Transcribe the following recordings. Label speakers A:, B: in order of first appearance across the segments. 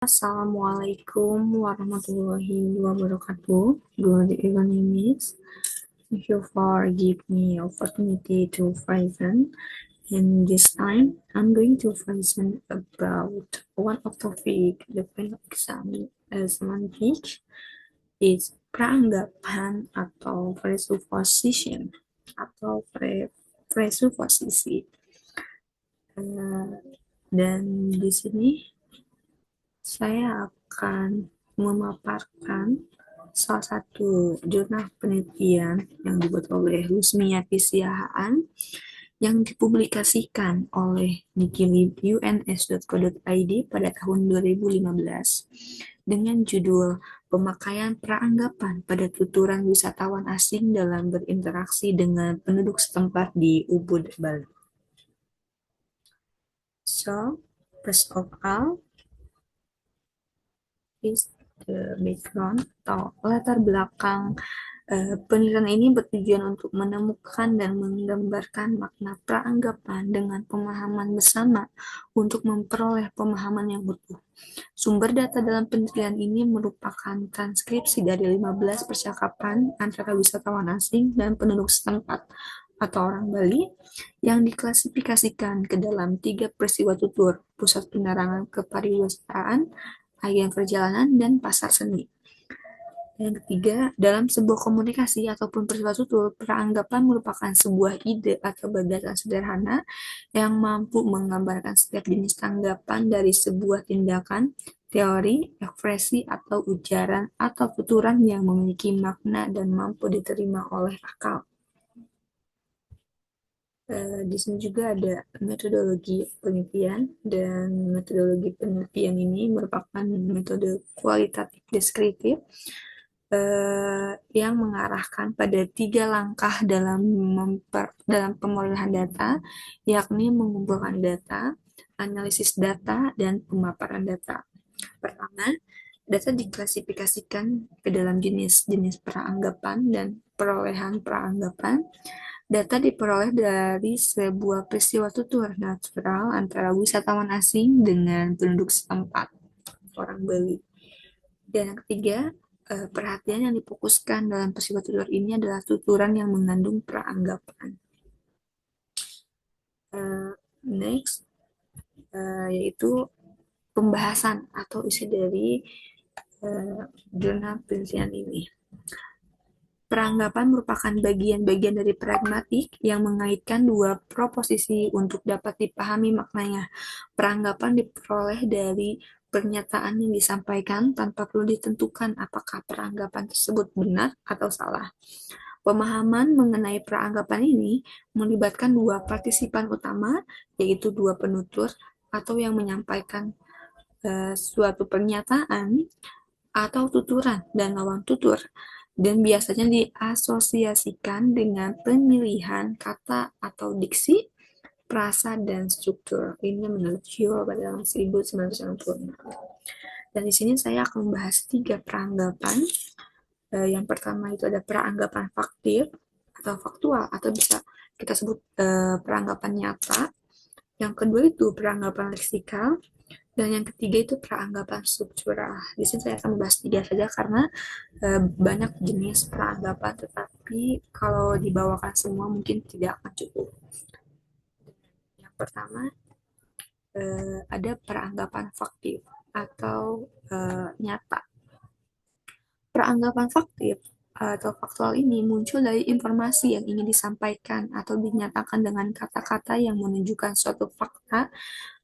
A: Assalamualaikum warahmatullahi wabarakatuh. Good evening, Miss. Thank you for giving me opportunity to present. And this time, I'm going to present about one of topic the final exam one teach is peranggapan atau presupposition atau presupposisi. Dan di sini saya akan memaparkan salah satu jurnal penelitian yang dibuat oleh Lusmiati Siahaan yang dipublikasikan oleh wikilib.uns.co.id pada tahun 2015 dengan judul Pemakaian Peranggapan pada Tuturan Wisatawan Asing dalam Berinteraksi dengan Penduduk Setempat di Ubud, Bali. So, first of all, is the background atau latar belakang penelitian ini bertujuan untuk menemukan dan menggambarkan makna peranggapan dengan pemahaman bersama untuk memperoleh pemahaman yang utuh. Sumber data dalam penelitian ini merupakan transkripsi dari 15 percakapan antara wisatawan asing dan penduduk setempat atau orang Bali yang diklasifikasikan ke dalam 3 peristiwa tutur, pusat penerangan kepariwisataan, agen perjalanan, dan pasar seni. Yang ketiga, dalam sebuah komunikasi ataupun peristiwa tutur, peranggapan merupakan sebuah ide atau gagasan sederhana yang mampu menggambarkan setiap jenis tanggapan dari sebuah tindakan, teori, ekspresi, atau ujaran atau tuturan yang memiliki makna dan mampu diterima oleh akal. Di sini juga ada metodologi penelitian, dan metodologi penelitian ini merupakan metode kualitatif deskriptif yang mengarahkan pada 3 langkah dalam pemerolehan data, yakni mengumpulkan data, analisis data, dan pemaparan data. Pertama, data diklasifikasikan ke dalam jenis-jenis peranggapan dan perolehan peranggapan. Data diperoleh dari sebuah peristiwa tutur natural antara wisatawan asing dengan penduduk setempat, orang Bali. Dan yang ketiga, perhatian yang difokuskan dalam peristiwa tutur ini adalah tuturan yang mengandung peranggapan. Next, yaitu pembahasan atau isi dari jurnal penelitian ini. Peranggapan merupakan bagian-bagian dari pragmatik yang mengaitkan dua proposisi untuk dapat dipahami maknanya. Peranggapan diperoleh dari pernyataan yang disampaikan tanpa perlu ditentukan apakah peranggapan tersebut benar atau salah. Pemahaman mengenai peranggapan ini melibatkan dua partisipan utama, yaitu dua penutur atau yang menyampaikan suatu pernyataan atau tuturan dan lawan tutur, dan biasanya diasosiasikan dengan pemilihan kata atau diksi, frasa, dan struktur. Ini menurut Gio pada tahun 1996. Dan di sini saya akan membahas 3 peranggapan. Yang pertama itu ada peranggapan faktif atau faktual, atau bisa kita sebut peranggapan nyata. Yang kedua itu peranggapan leksikal. Dan yang ketiga itu peranggapan struktural. Di sini saya akan membahas 3 saja karena banyak jenis peranggapan, tetapi kalau dibawakan semua mungkin tidak akan cukup. Yang pertama, ada peranggapan faktif atau nyata. Peranggapan faktif atau faktual ini muncul dari informasi yang ingin disampaikan atau dinyatakan dengan kata-kata yang menunjukkan suatu fakta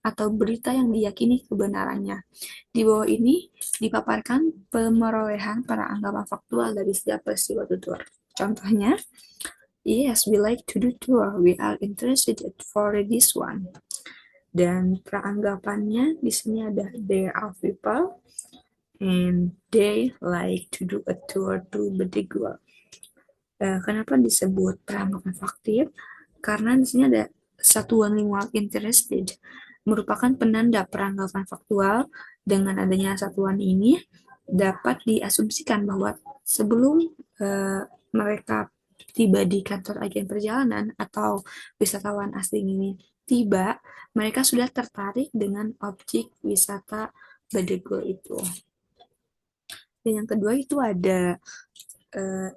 A: atau berita yang diyakini kebenarannya. Di bawah ini dipaparkan pemerolehan peranggapan faktual dari setiap peristiwa tutur. Contohnya, yes, we like to do tour. We are interested for this one. Dan peranggapannya di sini ada there are people and they like to do a tour to Bedugul. Kenapa disebut peranggapan faktif? Karena di sini ada satuan lingkungan interested, merupakan penanda peranggapan faktual. Dengan adanya satuan ini, dapat diasumsikan bahwa sebelum mereka tiba di kantor agen perjalanan atau wisatawan asing ini tiba, mereka sudah tertarik dengan objek wisata Badegel itu. Dan yang kedua itu ada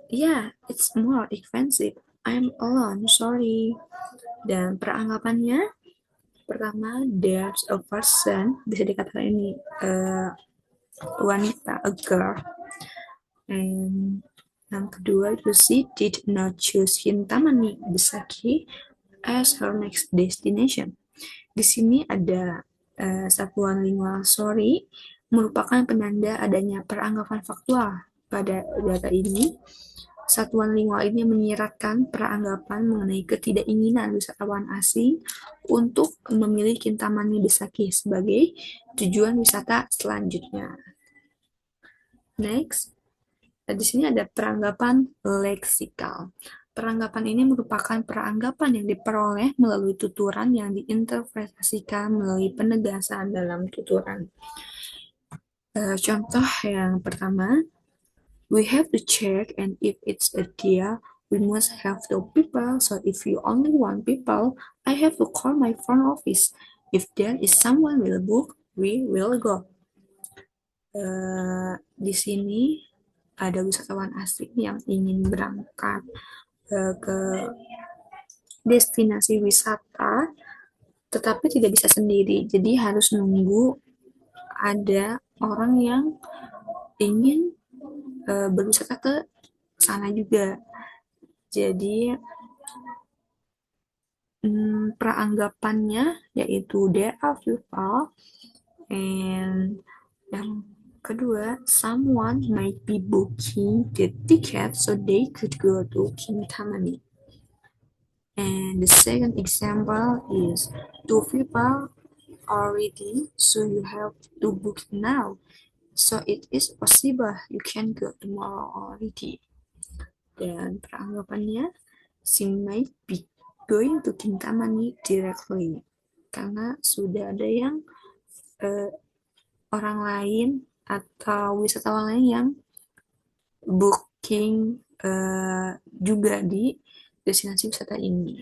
A: yeah, it's more expensive. I'm alone, sorry. Dan peranggapannya pertama, there's a person, bisa dikatakan ini wanita, a girl. And yang kedua itu she did not choose Hintamani Besaki as her next destination. Di sini ada satuan lingual sorry merupakan penanda adanya peranggapan faktual pada data ini. Satuan lingual ini menyiratkan peranggapan mengenai ketidakinginan wisatawan asing untuk memilih Kintamani Besaki sebagai tujuan wisata selanjutnya. Next, di sini ada peranggapan leksikal. Peranggapan ini merupakan peranggapan yang diperoleh melalui tuturan yang diinterpretasikan melalui penegasan dalam tuturan. Contoh yang pertama, we have to check and if it's a deal, we must have the people. So if you only want people, I have to call my front office. If there is someone will book, we will go. Di sini ada wisatawan asing yang ingin berangkat ke destinasi wisata, tetapi tidak bisa sendiri. Jadi harus nunggu ada orang yang ingin berwisata ke sana juga. Jadi peranggapannya yaitu there are people, and yang kedua, someone might be booking the ticket so they could go to Kintamani. And the second example is two people already, so you have to book now. So it is possible you can go tomorrow already. Dan peranggapannya, she might be going to Kintamani directly. Karena sudah ada yang orang lain atau wisatawan lain yang booking juga di destinasi wisata ini.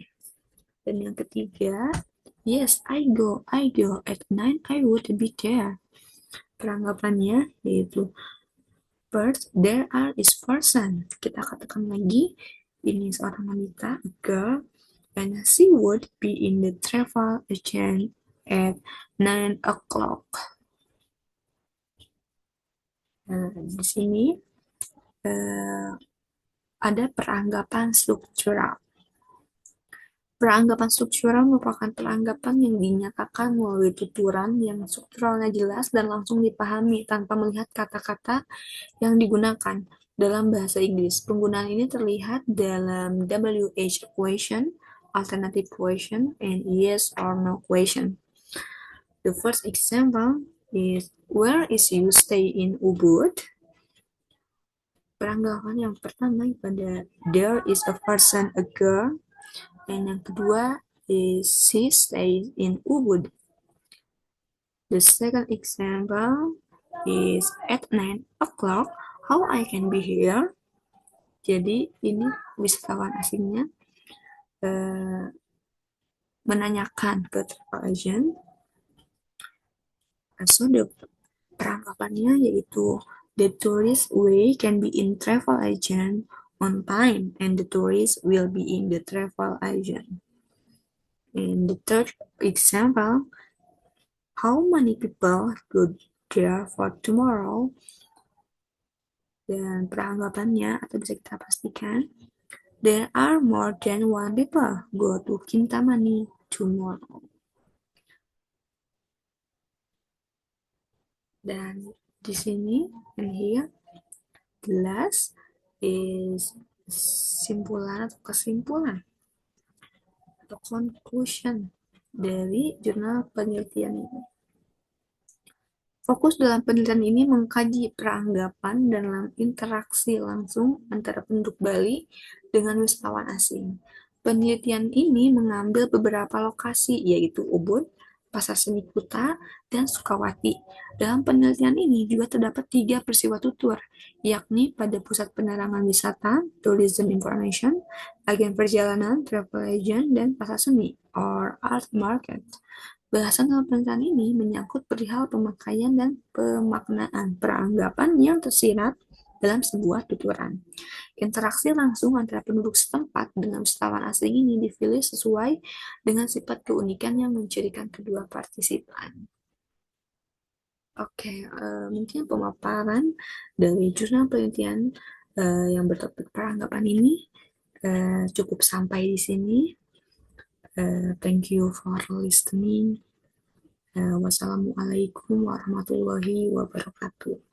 A: Dan yang ketiga, yes, I go at 9 I would be there. Peranggapannya yaitu first, there are is person. Kita katakan lagi, ini seorang wanita, a girl, and she would be in the travel agent at 9 o'clock. Di sini ada peranggapan struktural. Peranggapan struktural merupakan peranggapan yang dinyatakan melalui tuturan yang strukturalnya jelas dan langsung dipahami tanpa melihat kata-kata yang digunakan. Dalam bahasa Inggris, penggunaan ini terlihat dalam WH question, alternative question, and yes or no question. The first example is, where is you stay in Ubud? Peranggapan yang pertama pada there is a person, a girl, dan yang kedua is she stays in Ubud. The second example is at 9 o'clock, how I can be here. Jadi ini wisatawan asingnya menanyakan ke travel agent. So the peranggapannya yaitu the tourist way can be in travel agent on time and the tourist will be in the travel agent. And the third example, how many people go there for tomorrow? Dan peranggapannya atau bisa kita pastikan, there are more than one people go to Kintamani tomorrow. Dan di sini and here the last is simpulan atau kesimpulan atau conclusion dari jurnal penelitian ini. Fokus dalam penelitian ini mengkaji peranggapan dalam interaksi langsung antara penduduk Bali dengan wisatawan asing. Penelitian ini mengambil beberapa lokasi, yaitu Ubud, Pasar Seni Kuta, dan Sukawati. Dalam penelitian ini juga terdapat 3 peristiwa tutur, yakni pada pusat penerangan wisata, tourism information, agen perjalanan, travel agent, dan pasar seni, or art market. Bahasan dalam penelitian ini menyangkut perihal pemakaian dan pemaknaan peranggapan yang tersirat dalam sebuah tuturan. Interaksi langsung antara penduduk setempat dengan wisatawan asing ini dipilih sesuai dengan sifat keunikan yang mencirikan kedua partisipan. Oke, mungkin pemaparan dari jurnal penelitian yang bertopik peranggapan ini cukup sampai di sini. Thank you for listening. Wassalamualaikum warahmatullahi wabarakatuh.